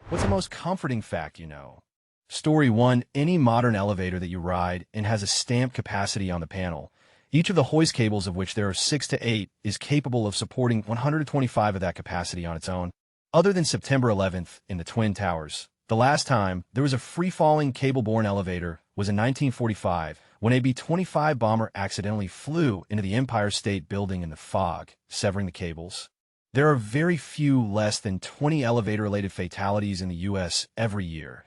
What's the most comforting fact you know? Story 1. Any modern elevator that you ride and has a stamped capacity on the panel, each of the hoist cables, of which there are 6 to 8, is capable of supporting 125 of that capacity on its own. Other than September 11th in the Twin Towers, the last time there was a free-falling cable-borne elevator was in 1945, when a B-25 bomber accidentally flew into the Empire State Building in the fog, severing the cables. There are very few less than 20 elevator-related fatalities in the U.S. every year.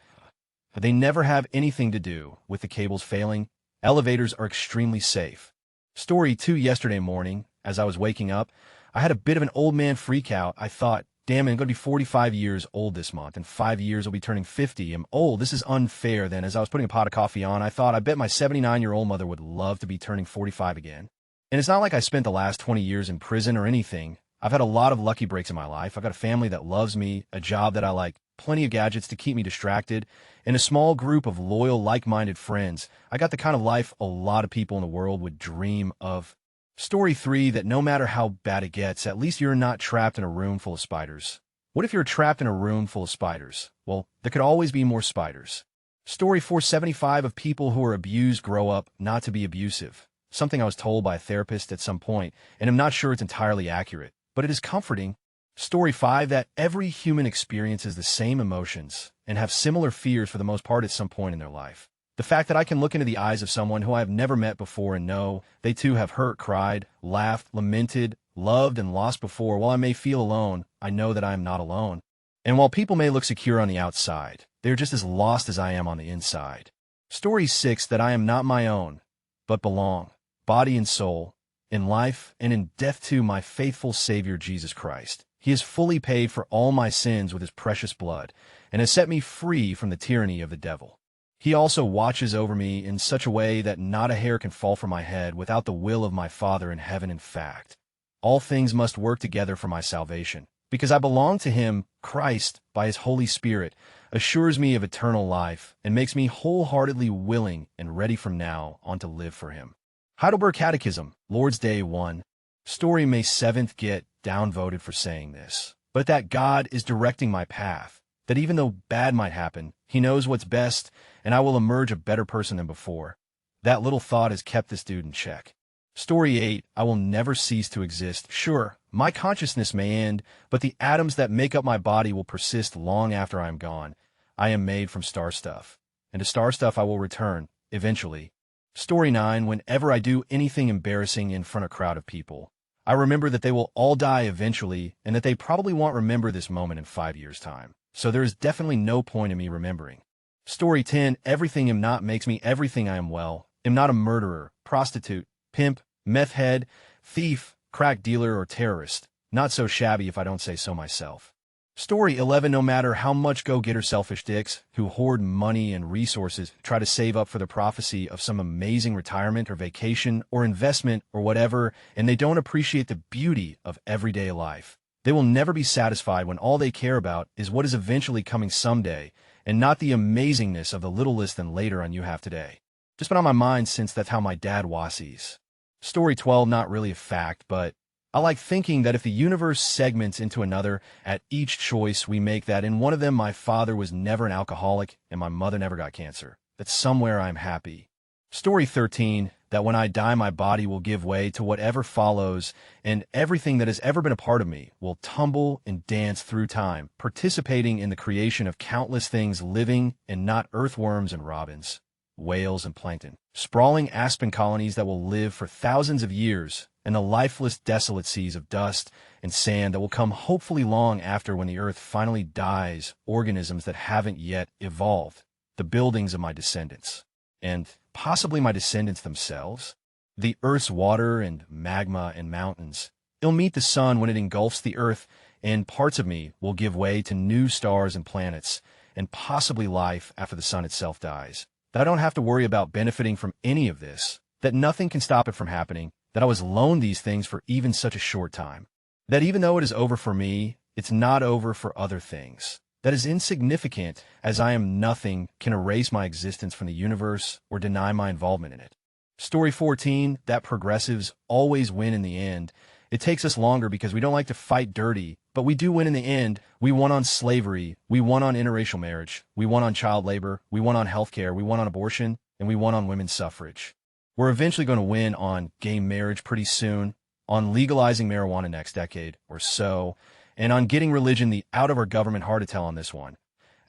They never have anything to do with the cables failing. Elevators are extremely safe. Story 2. Yesterday morning, as I was waking up, I had a bit of an old man freak out. I thought, damn, I'm going to be 45 years old this month. In 5 years, I'll be turning 50. I'm old. This is unfair. Then, as I was putting a pot of coffee on, I thought, I bet my 79-year-old mother would love to be turning 45 again. And it's not like I spent the last 20 years in prison or anything. I've had a lot of lucky breaks in my life. I've got a family that loves me, a job that I like, plenty of gadgets to keep me distracted, and a small group of loyal, like-minded friends. I got the kind of life a lot of people in the world would dream of. Story 3. That no matter how bad it gets, at least you're not trapped in a room full of spiders. What if you're trapped in a room full of spiders? Well, there could always be more spiders. Story 4. 75 of people who are abused grow up not to be abusive. Something I was told by a therapist at some point, and I'm not sure it's entirely accurate, but it is comforting. Story 5. That every human experiences the same emotions and have similar fears for the most part at some point in their life. The fact that I can look into the eyes of someone who I have never met before and know they too have hurt, cried, laughed, lamented, loved, and lost before. While I may feel alone, I know that I am not alone. And while people may look secure on the outside, they are just as lost as I am on the inside. Story 6. That I am not my own, but belong, body and soul, in life and in death to my faithful Savior Jesus Christ. He has fully paid for all my sins with his precious blood and has set me free from the tyranny of the devil. He also watches over me in such a way that not a hair can fall from my head without the will of my Father in heaven. In fact, all things must work together for my salvation, because I belong to him. Christ, by his Holy Spirit, assures me of eternal life and makes me wholeheartedly willing and ready from now on to live for him. Heidelberg Catechism, Lord's Day 1. Story May 7th. Get downvoted for saying this, but that God is directing my path, that even though bad might happen, he knows what's best, and I will emerge a better person than before. That little thought has kept this dude in check. Story 8. I will never cease to exist. Sure, my consciousness may end, but the atoms that make up my body will persist long after I am gone. I am made from star stuff, and to star stuff I will return, eventually. Story 9. Whenever I do anything embarrassing in front of a crowd of people, I remember that they will all die eventually and that they probably won't remember this moment in 5 years' time. So there is definitely no point in me remembering. Story 10. Everything am not makes me everything I am well. Am not a murderer, prostitute, pimp, meth head, thief, crack dealer, or terrorist. Not so shabby if I don't say so myself. Story 11. No matter how much go-getter selfish dicks who hoard money and resources try to save up for the prophecy of some amazing retirement or vacation or investment or whatever, and they don't appreciate the beauty of everyday life, they will never be satisfied when all they care about is what is eventually coming someday and not the amazingness of the little less than later on you have today. Just been on my mind since that's how my dad wassies. Story 12. Not really a fact, but I like thinking that if the universe segments into another at each choice we make, that in one of them my father was never an alcoholic and my mother never got cancer, that somewhere I'm happy. Story 13. That when I die my body will give way to whatever follows, and everything that has ever been a part of me will tumble and dance through time, participating in the creation of countless things living and not earthworms and robins, whales and plankton, sprawling aspen colonies that will live for thousands of years, and the lifeless, desolate seas of dust and sand that will come hopefully long after, when the earth finally dies, organisms that haven't yet evolved, the buildings of my descendants, and possibly my descendants themselves, the earth's water and magma and mountains. It'll meet the sun when it engulfs the earth, and parts of me will give way to new stars and planets, and possibly life after the sun itself dies. That I don't have to worry about benefiting from any of this, that nothing can stop it from happening, that I was loaned these things for even such a short time, that even though it is over for me, it's not over for other things, that is insignificant as I am nothing can erase my existence from the universe or deny my involvement in it. Story 14. That progressives always win in the end, It takes us longer because we don't like to fight dirty, but we do win in the end. We won on slavery, we won on interracial marriage, we won on child labor, we won on healthcare, we won on abortion, and we won on women's suffrage. We're eventually going to win on gay marriage pretty soon, on legalizing marijuana next decade or so, and on getting religion the out of our government hard to tell on this one,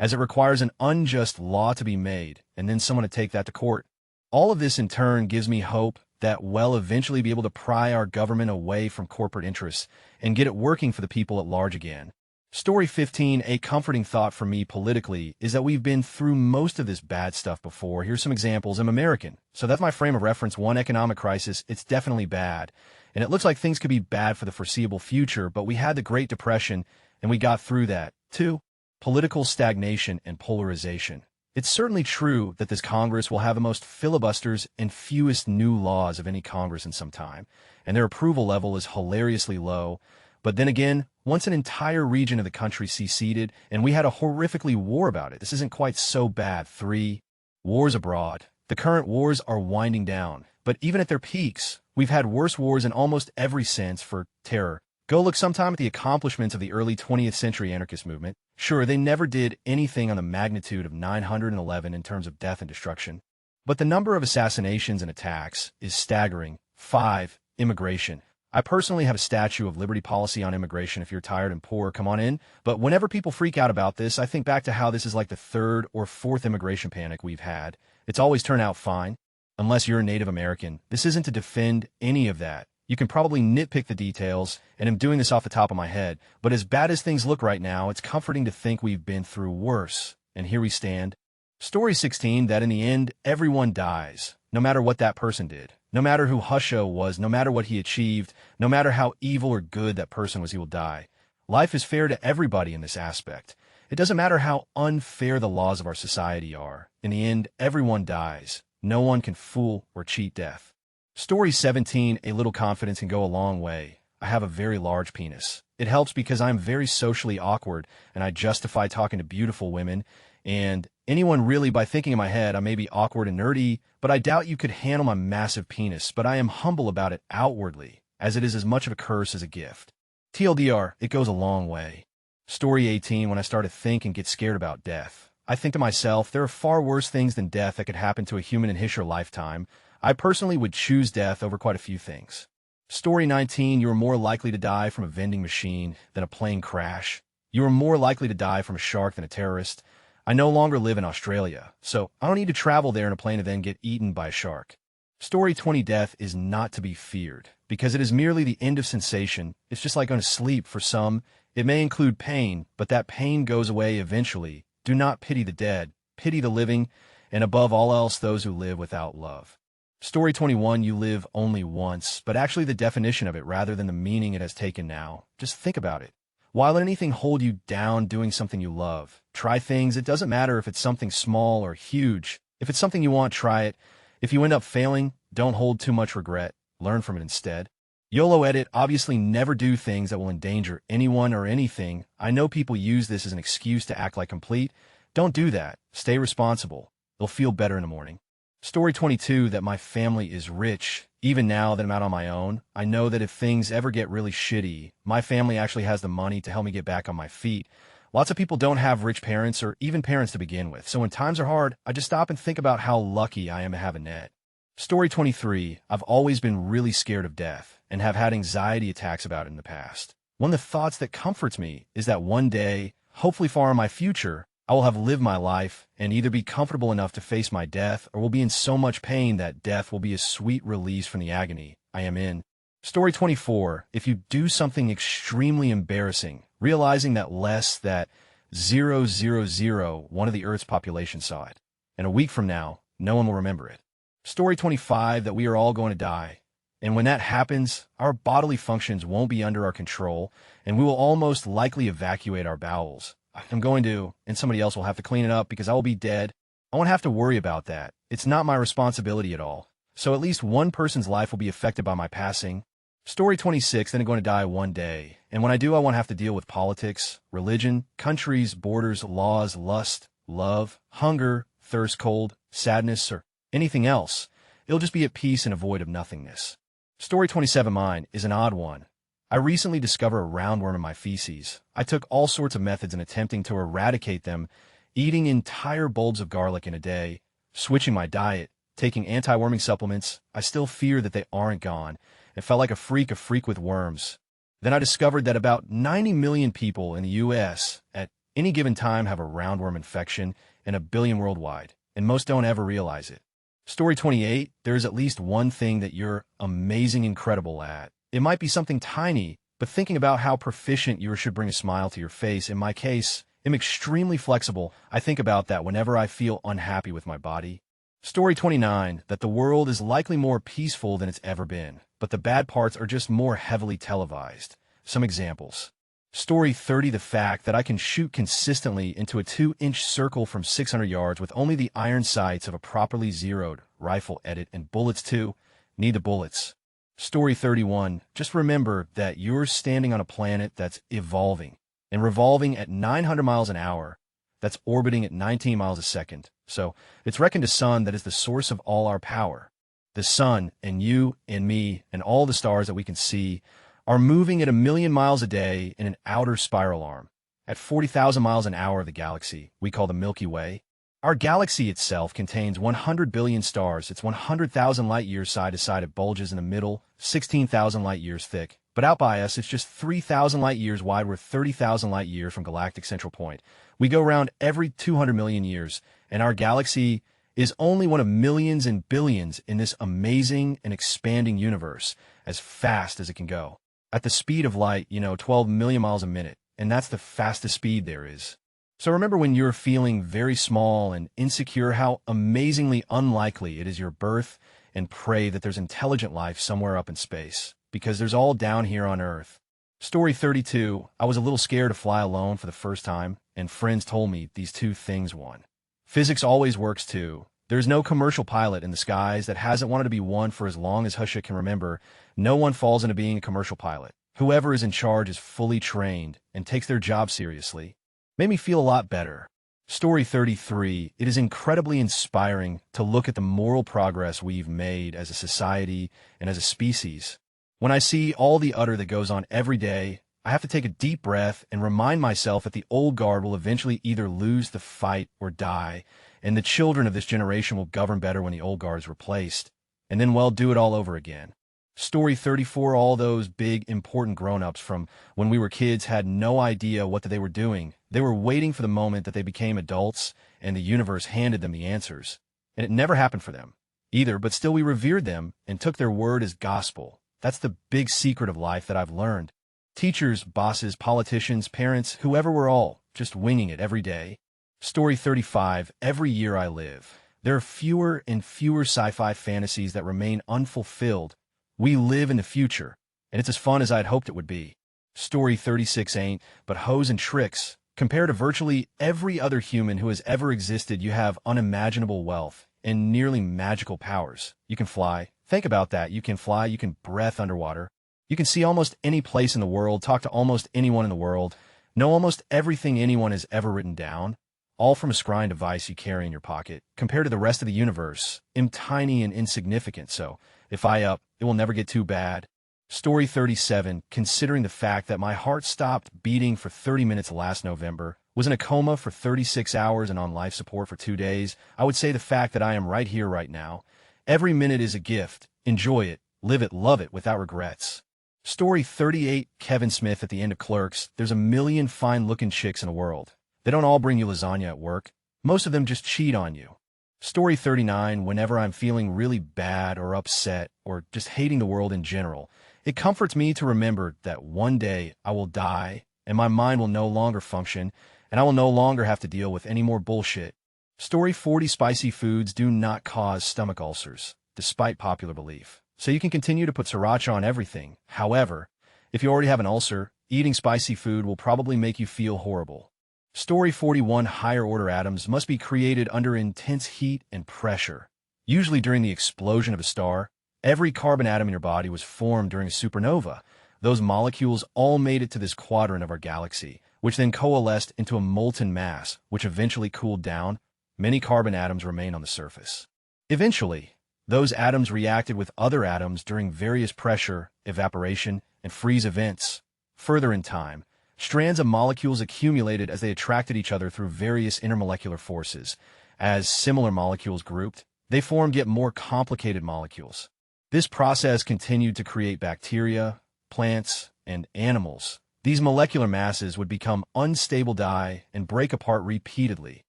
as it requires an unjust law to be made and then someone to take that to court. All of this in turn gives me hope that we'll eventually be able to pry our government away from corporate interests and get it working for the people at large again. Story 15, a comforting thought for me politically, is that we've been through most of this bad stuff before. Here's some examples. I'm American, so that's my frame of reference. One, economic crisis, it's definitely bad. And it looks like things could be bad for the foreseeable future, but we had the Great Depression, and we got through that. 2, political stagnation and polarization. It's certainly true that this Congress will have the most filibusters and fewest new laws of any Congress in some time, and their approval level is hilariously low. But then again, once an entire region of the country seceded, and we had a horrifically war about it, this isn't quite so bad. 3, wars abroad. The current wars are winding down, but even at their peaks, we've had worse wars in almost every sense for terror. Go look sometime at the accomplishments of the early 20th century anarchist movement. Sure, they never did anything on the magnitude of 911 in terms of death and destruction, but the number of assassinations and attacks is staggering. 5, immigration. I personally have a statue of liberty policy on immigration. If you're tired and poor, come on in. But whenever people freak out about this, I think back to how this is like the 3rd or 4th immigration panic we've had. It's always turned out fine. Unless you're a Native American, this isn't to defend any of that. You can probably nitpick the details, and I'm doing this off the top of my head, but as bad as things look right now, it's comforting to think we've been through worse, and here we stand. Story 16, that in the end, everyone dies, no matter what that person did, no matter who Husho was, no matter what he achieved, no matter how evil or good that person was, he will die. Life is fair to everybody in this aspect. It doesn't matter how unfair the laws of our society are. In the end, everyone dies. No one can fool or cheat death. Story 17, a little confidence can go a long way. I have a very large penis. It helps because I'm very socially awkward, and I justify talking to beautiful women, and anyone really, by thinking in my head, I may be awkward and nerdy, but I doubt you could handle my massive penis, but I am humble about it outwardly, as it is as much of a curse as a gift. TLDR, it goes a long way. Story 18, when I start to think and get scared about death. I think to myself, there are far worse things than death that could happen to a human in his or her lifetime. I personally would choose death over quite a few things. Story 19, you are more likely to die from a vending machine than a plane crash. You are more likely to die from a shark than a terrorist. I no longer live in Australia, so I don't need to travel there in a plane and then get eaten by a shark. Story 20, death is not to be feared, because it is merely the end of sensation. It's just like going to sleep for some. It may include pain, but that pain goes away eventually. Do not pity the dead, pity the living, and above all else, those who live without love. Story 21, you live only once, but actually the definition of it rather than the meaning it has taken now. Just think about it. Why let anything hold you down doing something you love? Try things. It doesn't matter if it's something small or huge. If it's something you want, try it. If you end up failing, don't hold too much regret. Learn from it instead. YOLO edit, obviously never do things that will endanger anyone or anything. I know people use this as an excuse to act like complete. Don't do that. Stay responsible. You'll feel better in the morning. Story 22, that my family is rich. Even now that I'm out on my own, I know that if things ever get really shitty, my family actually has the money to help me get back on my feet. Lots of people don't have rich parents or even parents to begin with, so when times are hard, I just stop and think about how lucky I am to have a net. Story 23, I've always been really scared of death and have had anxiety attacks about it in the past. One of the thoughts that comforts me is that one day, hopefully far in my future, I will have lived my life and either be comfortable enough to face my death or will be in so much pain that death will be a sweet release from the agony I am in. Story 24, if you do something extremely embarrassing, realizing that less that 0,001 of the Earth's population saw it, and a week from now, no one will remember it. Story 25, that we are all going to die. And when that happens, our bodily functions won't be under our control, and we will almost likely evacuate our bowels. I'm going to, and somebody else will have to clean it up because I will be dead. I won't have to worry about that. It's not my responsibility at all. So at least one person's life will be affected by my passing. Story 26, then I'm going to die one day. And when I do, I won't have to deal with politics, religion, countries, borders, laws, lust, love, hunger, thirst, cold, sadness, or anything else. It'll just be at peace and a void of nothingness. Story 27, mine, is an odd one. I recently discovered a roundworm in my feces. I took all sorts of methods in attempting to eradicate them, eating entire bulbs of garlic in a day, switching my diet, taking anti-worming supplements. I still fear that they aren't gone. It felt like a freak with worms. Then I discovered that about 90 million people in the U.S. at any given time have a roundworm infection, and 1 billion worldwide, and most don't ever realize it. Story 28, there's at least one thing that you're amazing incredible at. It might be something tiny, but thinking about how proficient you should bring a smile to your face. In my case, I'm extremely flexible. I think about that whenever I feel unhappy with my body. Story 29, that the world is likely more peaceful than it's ever been, but the bad parts are just more heavily televised. Some examples. Story 30, the fact that I can shoot consistently into a 2-inch circle from 600 yards with only the iron sights of a properly zeroed rifle. Edit and bullets too. Need the bullets. Story 31, just remember that you're standing on a planet that's evolving and revolving at 900 miles an hour. That's orbiting at 19 miles a second. So it's reckoned a sun that is the source of all our power. The sun and you and me and all the stars that we can see are moving at 1 million miles a day in an outer spiral arm. At 40,000 miles an hour of the galaxy we call the Milky Way. Our galaxy itself contains 100 billion stars. It's 100,000 light years side to side. It bulges in the middle, 16,000 light years thick. But out by us, it's just 3,000 light years wide. We're 30,000 light years from galactic central point. We go around every 200 million years, and our galaxy is only one of millions and billions in this amazing and expanding universe, as fast as it can go. At the speed of light, 12 million miles a minute, and that's the fastest speed there is. So remember when you're feeling very small and insecure, how amazingly unlikely it is your birth, and pray that there's intelligent life somewhere up in space, because there's all down here on Earth. Story 32, I was a little scared to fly alone for the first time, and friends told me these two things. One, physics always works too. There's no commercial pilot in the skies that hasn't wanted to be one for as long as Husha can remember. No one falls into being a commercial pilot. Whoever is in charge is fully trained and takes their job seriously. Made me feel a lot better. Story 33, it is incredibly inspiring to look at the moral progress we've made as a society and as a species. When I see all the utter that goes on every day, I have to take a deep breath and remind myself that the old guard will eventually either lose the fight or die, and the children of this generation will govern better when the old guard is replaced, and then, well, do it all over again. Story 34, all those big, important grown-ups from when we were kids had no idea what they were doing. They were waiting for the moment that they became adults, and the universe handed them the answers. And it never happened for them, either, but still we revered them and took their word as gospel. That's the big secret of life that I've learned. Teachers, bosses, politicians, parents, whoever, we're all just winging it every day. Story 35, every year I live, there are fewer and fewer sci-fi fantasies that remain unfulfilled. We live in the future, and it's as fun as I'd hoped it would be. Story 36 ain't but hoes and tricks. Compared to virtually every other human who has ever existed, you have unimaginable wealth and nearly magical powers. You can fly. Think about that. You can fly. You can breathe underwater. You can see almost any place in the world, talk to almost anyone in the world, know almost everything anyone has ever written down, all from a scrying device you carry in your pocket. Compared to the rest of the universe, I'm tiny and insignificant, so if it will never get too bad. Story 37, considering the fact that my heart stopped beating for 30 minutes last November, was in a coma for 36 hours and on life support for 2 days, I would say the fact that I am right here right now. Every minute is a gift. Enjoy it, live it, love it without regrets. Story 38, Kevin Smith at the end of Clerks. There's a million fine-looking chicks in the world. They don't all bring you lasagna at work. Most of them just cheat on you. Story 39, whenever I'm feeling really bad or upset or just hating the world in general, it comforts me to remember that one day I will die and my mind will no longer function and I will no longer have to deal with any more bullshit. Story 40, spicy foods do not cause stomach ulcers, despite popular belief. So you can continue to put sriracha on everything. However, if you already have an ulcer, eating spicy food will probably make you feel horrible. Story 41, higher order atoms must be created under intense heat and pressure. Usually during the explosion of a star, every carbon atom in your body was formed during a supernova. Those molecules all made it to this quadrant of our galaxy, which then coalesced into a molten mass, which eventually cooled down. Many carbon atoms remain on the surface. Eventually, those atoms reacted with other atoms during various pressure, evaporation, and freeze events. Further in time, strands of molecules accumulated as they attracted each other through various intermolecular forces. As similar molecules grouped, they formed yet more complicated molecules. This process continued to create bacteria, plants, and animals. These molecular masses would become unstable die and break apart repeatedly.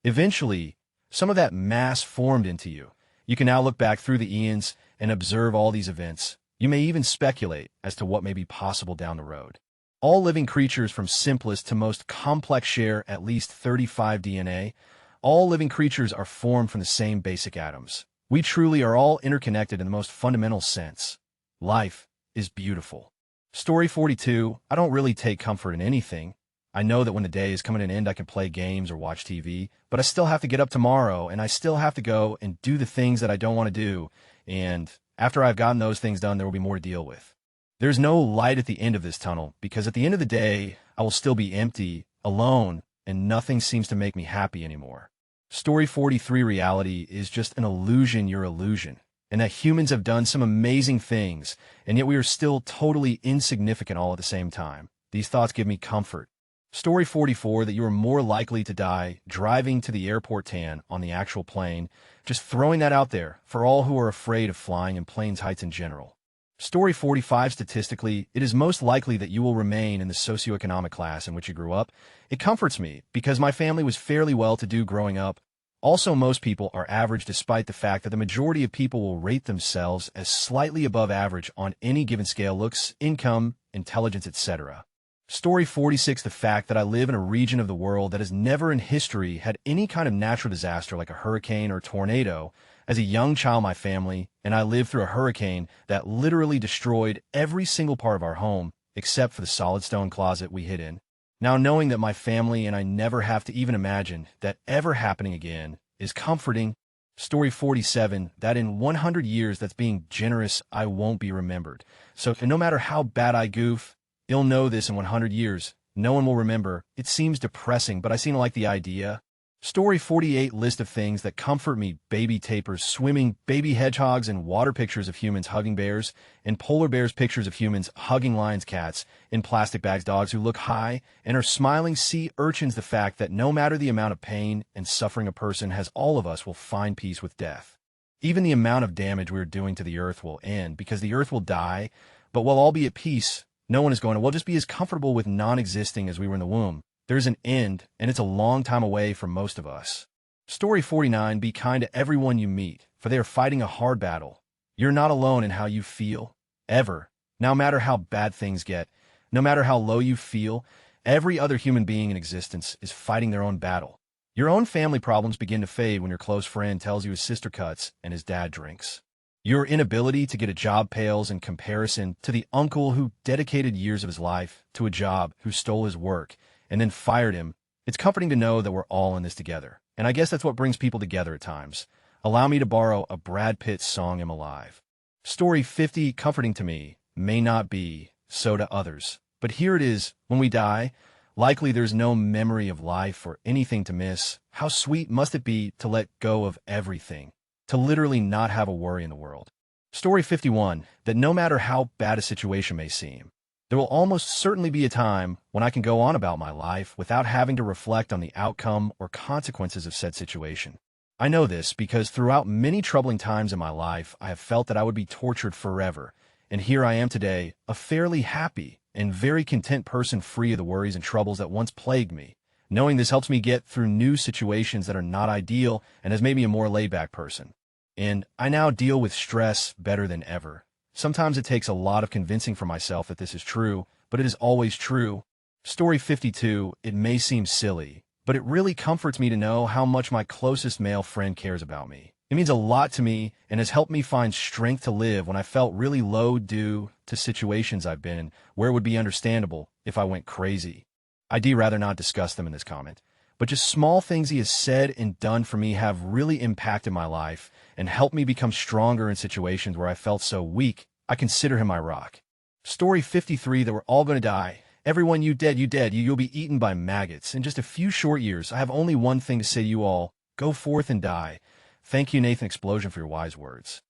Eventually, some of that mass formed into you. You can now look back through the eons and observe all these events. You may even speculate as to what may be possible down the road. All living creatures from simplest to most complex share at least 35 DNA. All living creatures are formed from the same basic atoms. We truly are all interconnected in the most fundamental sense. Life is beautiful. Story 42, I don't really take comfort in anything. I know that when the day is coming to an end, I can play games or watch TV, but I still have to get up tomorrow, and I still have to go and do the things that I don't want to do, and after I've gotten those things done, there will be more to deal with. There's no light at the end of this tunnel, because at the end of the day, I will still be empty, alone, and nothing seems to make me happy anymore. Story 43, reality is just an illusion, your illusion, and that humans have done some amazing things, and yet we are still totally insignificant all at the same time. These thoughts give me comfort. Story 44, that you are more likely to die driving to the airport tan on the actual plane. Just throwing that out there for all who are afraid of flying in planes heights in general. Story 45, statistically, it is most likely that you will remain in the socioeconomic class in which you grew up. It comforts me because my family was fairly well-to-do growing up. Also, most people are average despite the fact that the majority of people will rate themselves as slightly above average on any given scale: looks, income, intelligence, etc. Story 46, the fact that I live in a region of the world that has never in history had any kind of natural disaster like a hurricane or tornado. As a young child, my family and I lived through a hurricane that literally destroyed every single part of our home except for the solid stone closet we hid in. Now, knowing that my family and I never have to even imagine that ever happening again is comforting. Story 47, that in 100 years, that's being generous, I won't be remembered. So no matter how bad I goof, you'll know this in 100 years. No one will remember. It seems depressing, but I seem to like the idea. Story 48, list of things that comfort me: baby tapirs swimming, baby hedgehogs, and water pictures of humans hugging bears, and polar bears pictures of humans hugging lions, cats, in plastic bags, dogs who look high and are smiling, sea urchins, the fact that no matter the amount of pain and suffering a person has, all of us will find peace with death. Even the amount of damage we are doing to the earth will end, because the earth will die, but we'll all be at peace. No one is going to, we'll just be as comfortable with non-existing as we were in the womb. There's an end, and it's a long time away for most of us. Story 49, be kind to everyone you meet, for they are fighting a hard battle. You're not alone in how you feel, ever. No matter how bad things get, no matter how low you feel, every other human being in existence is fighting their own battle. Your own family problems begin to fade when your close friend tells you his sister cuts and his dad drinks. Your inability to get a job pales in comparison to the uncle who dedicated years of his life to a job, who stole his work and then fired him. It's comforting to know that we're all in this together. And I guess that's what brings people together at times. Allow me to borrow a Brad Pitt song, I'm Alive. Story 50, comforting to me, may not be so to others. But here it is, when we die, likely there's no memory of life or anything to miss. How sweet must it be to let go of everything, to literally not have a worry in the world. Story 51, that no matter how bad a situation may seem, there will almost certainly be a time when I can go on about my life without having to reflect on the outcome or consequences of said situation. I know this because throughout many troubling times in my life, I have felt that I would be tortured forever. And here I am today, a fairly happy and very content person, free of the worries and troubles that once plagued me. Knowing this helps me get through new situations that are not ideal and has made me a more laid-back person. And I now deal with stress better than ever. Sometimes it takes a lot of convincing for myself that this is true, but it is always true. Story 52, it may seem silly, but it really comforts me to know how much my closest male friend cares about me. It means a lot to me and has helped me find strength to live when I felt really low due to situations I've been in where it would be understandable if I went crazy. I'd rather not discuss them in this comment, but just small things he has said and done for me have really impacted my life and helped me become stronger in situations where I felt so weak. I consider him my rock. Story 53, that we're all going to die. Everyone, you dead, you'll be eaten by maggots. In just a few short years, I have only one thing to say to you all: go forth and die. Thank you, Nathan Explosion, for your wise words.